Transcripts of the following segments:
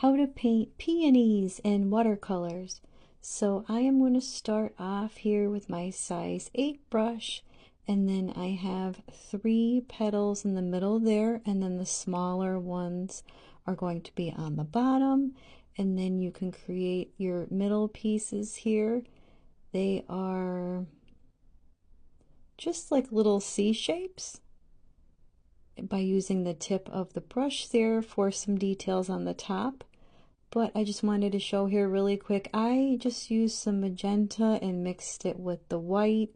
how to paint peonies in watercolors. So I am going to start off here with my size 8 brush, and then I have 3 petals in the middle there, and then the smaller ones are going to be on the bottom. And then you can create your middle pieces here. They are just like little C shapes by using the tip of the brush there for some details on the top. But I just wanted to show here really quick, I just used some magenta and mixed it with the white,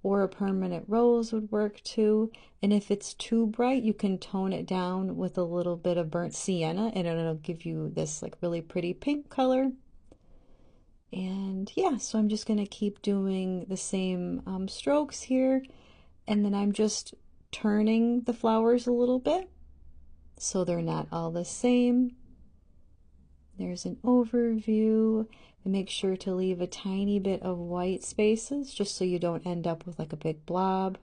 or a permanent rose would work too. And if it's too bright, you can tone it down with a little bit of burnt sienna and it'll give you this like really pretty pink color. And yeah, so I'm just going to keep doing the same strokes here, and then I'm just turning the flowers a little bit so they're not all the same. There's an overview, and make sure to leave a tiny bit of white spaces just so you don't end up with like a big blob.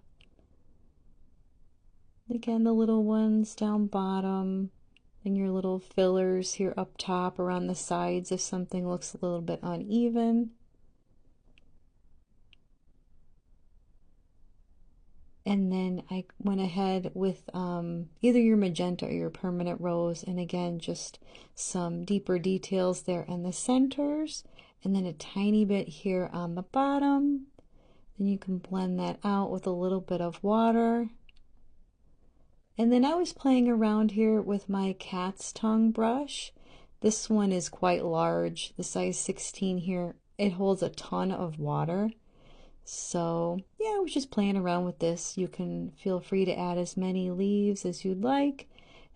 Again, the little ones down bottom, and your little fillers here up top around the sides if something looks a little bit uneven. And then I went ahead with either your magenta or your permanent rose, and again just some deeper details there in the centers, and then a tiny bit here on the bottom. Then you can blend that out with a little bit of water. And then I was playing around here with my cat's tongue brush. This one is quite large, the size 16 here. It holds a ton of water. So yeah, I was just playing around with this. You can feel free to add as many leaves as you'd like.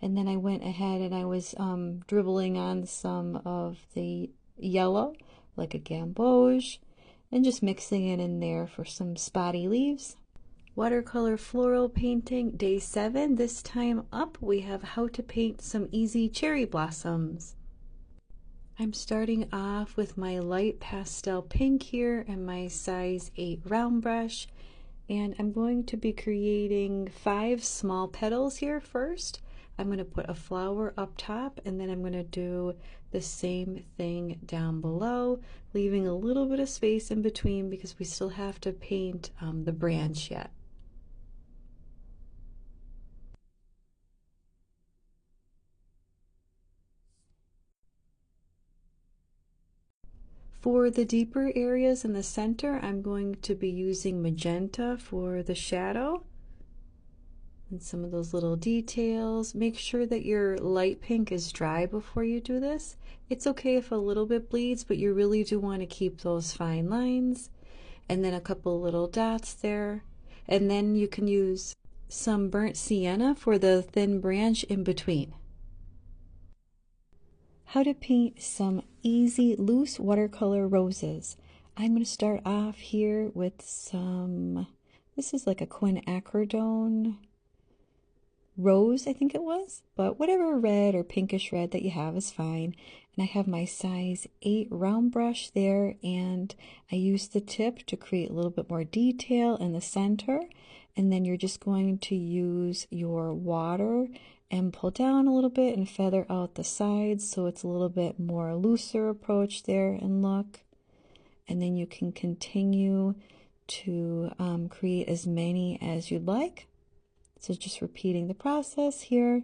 And then I went ahead and I was dribbling on some of the yellow, like a gamboge, and just mixing it in there for some spotty leaves. Watercolor floral painting, day 7. This time up we have how to paint some easy cherry blossoms. I'm starting off with my light pastel pink here and my size 8 round brush, and I'm going to be creating 5 small petals here first. I'm going to put a flower up top, and then I'm going to do the same thing down below, leaving a little bit of space in between because we still have to paint the branch yet. For the deeper areas in the center, I'm going to be using magenta for the shadow and some of those little details. Make sure that your light pink is dry before you do this. It's okay if a little bit bleeds, but you really do want to keep those fine lines. And then a couple little dots there. And then you can use some burnt sienna for the thin branch in between. How to paint some easy loose watercolor roses. I'm going to start off here with some, this is like a quinacridone rose, I think it was, but whatever red or pinkish red that you have is fine. And I have my size 8 round brush there, and I use the tip to create a little bit more detail in the center, and then you're just going to use your water and pull down a little bit and feather out the sides so it's a little bit more looser approach there and look. And then you can continue to create as many as you'd like. So just repeating the process here.